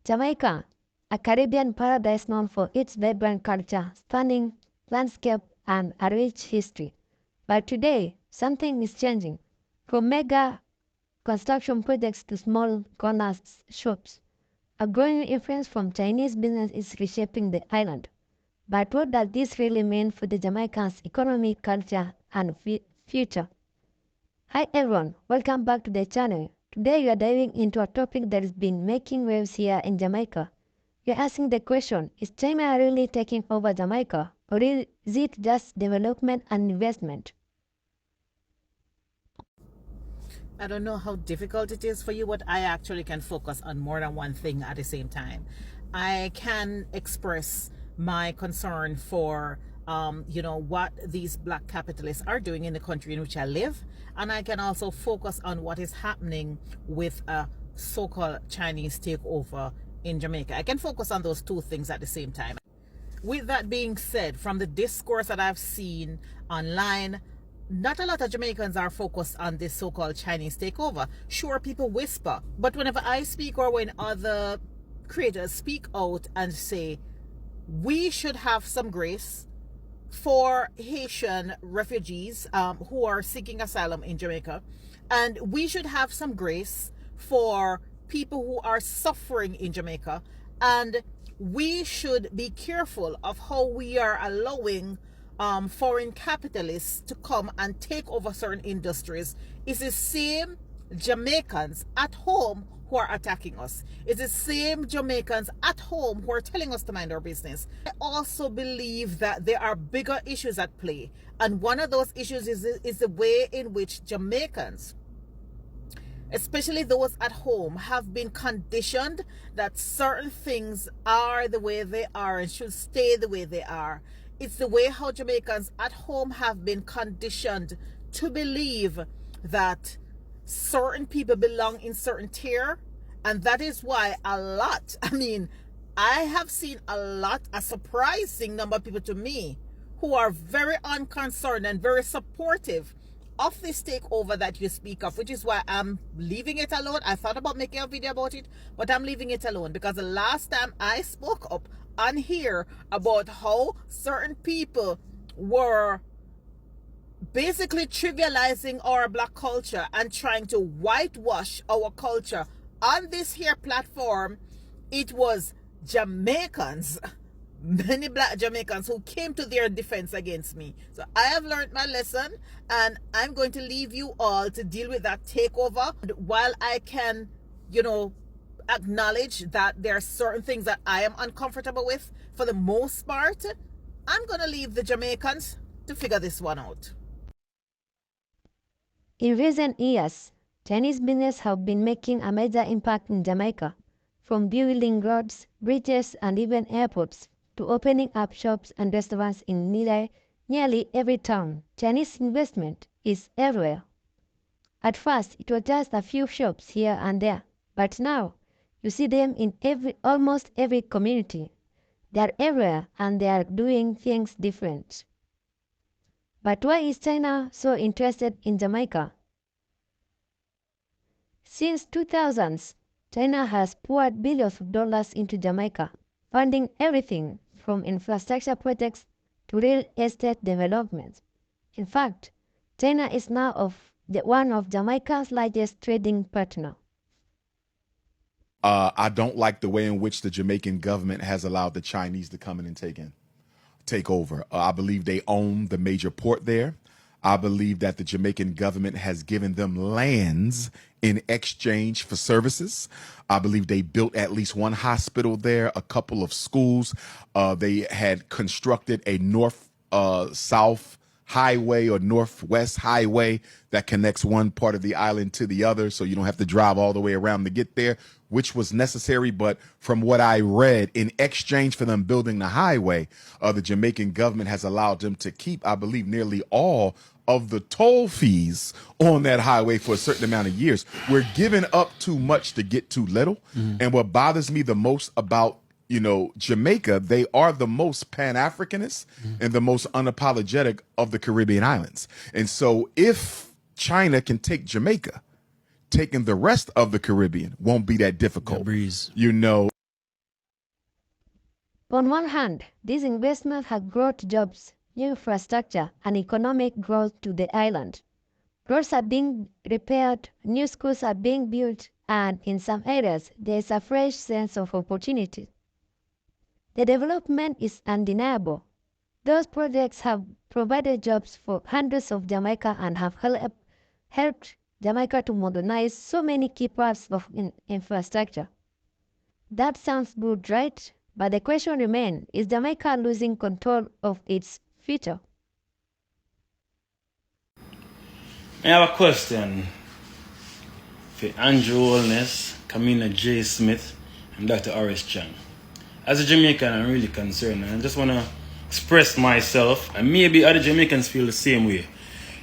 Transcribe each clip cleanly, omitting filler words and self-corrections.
Jamaica, a Caribbean paradise known for its vibrant culture, stunning landscape, and a rich history. But today, something is changing. From mega construction projects to small corner shops, a growing influence from Chinese business is reshaping the island. But what does this really mean for the Jamaicans' economy, culture, and future? Hi everyone, welcome back to the channel. Today we are diving into a topic that has been making waves here in Jamaica. We are asking the question, is China really taking over Jamaica, or is it just development and investment? I don't know how difficult it is for you, but I actually can focus on more than one thing at the same time. I can express my concern for what these black capitalists are doing in the country in which I live, and I can also focus on what is happening with a so-called Chinese takeover in Jamaica. I can focus on those two things at the same time. With that being said, from the discourse that I've seen online, not a lot of Jamaicans are focused on this so-called Chinese takeover. Sure, people whisper, but whenever I speak or when other creators speak out and say, we should have some grace for Haitian refugees who are seeking asylum in Jamaica, and we should have some grace for people who are suffering in Jamaica, and we should be careful of how we are allowing foreign capitalists to come and take over certain industries. It's the same Jamaicans at home who are attacking us. It's the same Jamaicans at home who are telling us to mind our business. I also believe that there are bigger issues at play. And one of those issues is the way in which Jamaicans, especially those at home, have been conditioned that certain things are the way they are and should stay the way they are. It's the way how Jamaicans at home have been conditioned to believe that certain people belong in certain tier, and that is why I have seen a surprising number of people to me who are very unconcerned and very supportive of this takeover that you speak of, which is why I'm leaving it alone. I thought about making a video about it, but I'm leaving it alone because the last time I spoke up on here about how certain people were basically trivializing our black culture and trying to whitewash our culture on this here platform, it was Jamaicans, many black Jamaicans, who came to their defense against me. So I have learned my lesson, and I'm going to leave you all to deal with that takeover. While I can, acknowledge that there are certain things that I am uncomfortable with, for the most part, I'm going to leave the Jamaicans to figure this one out. In recent years, Chinese business have been making a major impact in Jamaica, from building roads, bridges, and even airports, to opening up shops and restaurants in nearly every town. Chinese investment is everywhere. At first, it was just a few shops here and there, but now you see them in almost every community. They are everywhere and they are doing things different. But why is China so interested in Jamaica? Since 2000s, China has poured billions of dollars into Jamaica, funding everything from infrastructure projects to real estate development. In fact, China is now one of Jamaica's largest trading partner. I don't like the way in which the Jamaican government has allowed the Chinese to come in and take over. I believe they own the major port there. I believe that the Jamaican government has given them lands in exchange for services. I believe they built at least one hospital there, a couple of schools. They had constructed a north-south highway or northwest highway that connects one part of the island to the other, so you don't have to drive all the way around to get there, which was necessary. But from what I read, in exchange for them building the highway, the Jamaican government has allowed them to keep, I believe, nearly all of the toll fees on that highway for a certain amount of years. We're giving up too much to get too little. And what bothers me the most about Jamaica, they are the most Pan-Africanist and the most unapologetic of the Caribbean islands. And so if China can take Jamaica, taking the rest of the Caribbean won't be that difficult. Breeze. On one hand, these investments have brought jobs, new infrastructure, and economic growth to the island. Roads are being repaired, new schools are being built, and in some areas, there is a fresh sense of opportunity. The development is undeniable. Those projects have provided jobs for hundreds of Jamaica and have helped Jamaica to modernize so many key parts of infrastructure. That sounds good, right? But the question remains, is Jamaica losing control of its future? I have a question for Andrew Holness, Kamina J. Smith, and Dr. Horace Chang. As a Jamaican, I'm really concerned, and I just want to express myself, and maybe other Jamaicans feel the same way.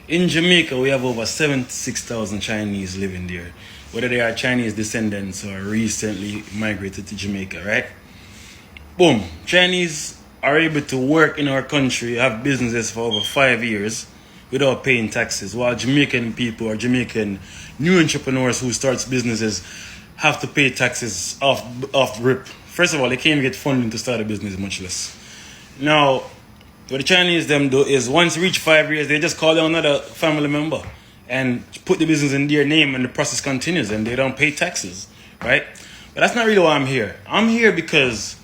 In Jamaica, we have over 76,000 Chinese living there, whether they are Chinese descendants or recently migrated to Jamaica, right? Boom. Chinese are able to work in our country, have businesses for over 5 years without paying taxes, while Jamaican people or Jamaican new entrepreneurs who starts businesses have to pay taxes off rip. First of all, they can't even get funding to start a business, much less. Now, what the Chinese them do is once you reach 5 years, they just call down another family member and put the business in their name, and the process continues, and they don't pay taxes, right? But that's not really why I'm here. I'm here because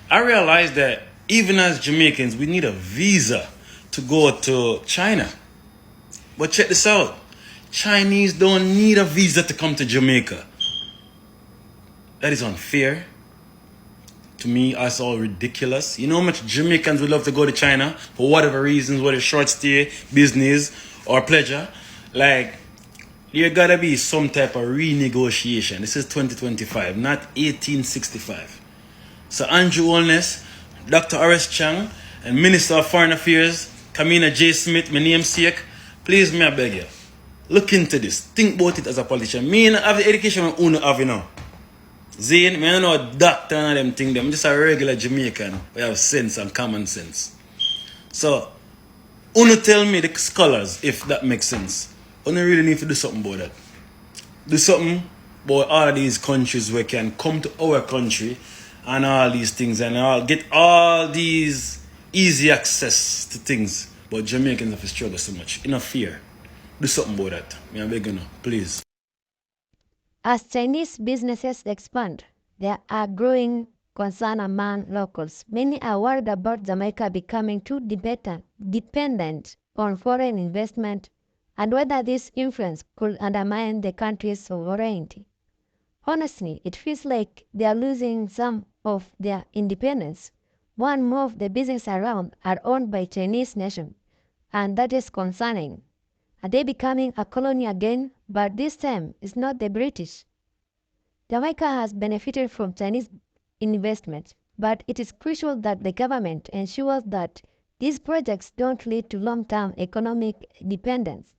I realize that even as Jamaicans, we need a visa to go to China. But check this out. Chinese don't need a visa to come to Jamaica. That is unfair. To me, that's all ridiculous. You know how much Jamaicans would love to go to China for whatever reasons, whether short stay, business, or pleasure. Like, there gotta be some type of renegotiation. This is 2025, not 1865. So Andrew Holness, Dr. Horace Chang, and Minister of Foreign Affairs, Kamina J. Smith, my namesake, please, me I beg you, look into this. Think about it as a politician. Me not have the education I have, you know. Zane, I don't know a doctor and them thing. I'm just a regular Jamaican. We have sense and common sense. So, Uno tell me the scholars, if that makes sense. Uno really need to do something about that. Do something about all these countries where can come to our country and all these things and all get all these easy access to things. But Jamaicans have to struggle so much. Enough fear. Do something about that. I beg you now, please. As Chinese businesses expand, there are growing concern among locals. Many are worried about Jamaica becoming too dependent on foreign investment and whether this influence could undermine the country's sovereignty. Honestly, it feels like they are losing some of their independence. One more of the businesses around are owned by Chinese nation, and that is concerning. Are they becoming a colony again? But this time, it's not the British. Jamaica has benefited from Chinese investment, but it is crucial that the government ensures that these projects don't lead to long-term economic dependence.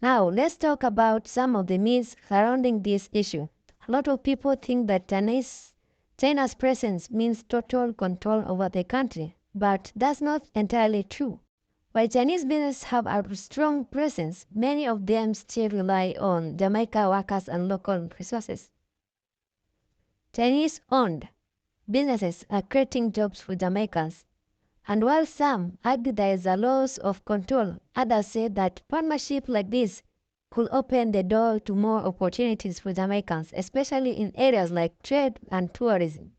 Now, let's talk about some of the myths surrounding this issue. A lot of people think that China's presence means total control over the country, but that's not entirely true. While Chinese businesses have a strong presence, many of them still rely on Jamaica workers and local resources. Chinese-owned businesses are creating jobs for Jamaicans. And while some argue there is a loss of control, others say that partnership like this could open the door to more opportunities for Jamaicans, especially in areas like trade and tourism.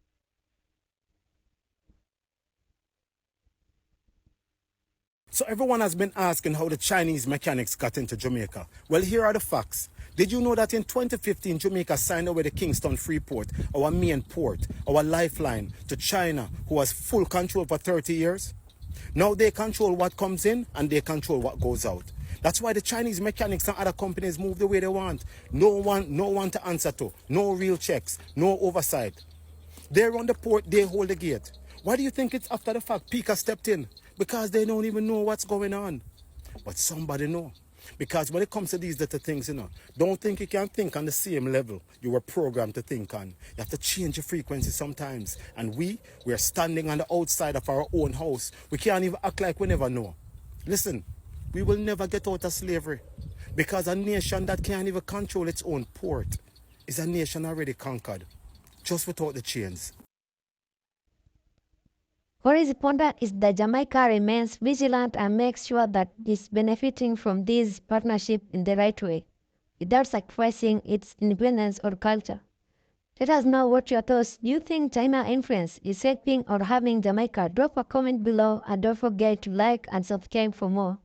So everyone has been asking how the Chinese mechanics got into Jamaica. Well, here are the facts. Did you know that in 2015, Jamaica signed over the Kingston Freeport, our main port, our lifeline to China, who has full control for 30 years? Now they control what comes in and they control what goes out. That's why the Chinese mechanics and other companies move the way they want. No one to answer to. No real checks. No oversight. They run the port, they hold the gate. Why do you think it's after the fact Pika stepped in? Because they don't even know what's going on. But somebody know. Because when it comes to these little things, don't think you can think on the same level you were programmed to think on. You have to change your frequency sometimes. And we are standing on the outside of our own house. We can't even act like we never know. Listen, we will never get out of slavery. Because a nation that can't even control its own port is a nation already conquered. Just without the chains. What is important is that Jamaica remains vigilant and makes sure that it's benefiting from this partnership in the right way, without sacrificing its independence or culture. Let us know what your thoughts. Do you think China influence is helping or harming Jamaica? Drop a comment below and don't forget to like and subscribe for more.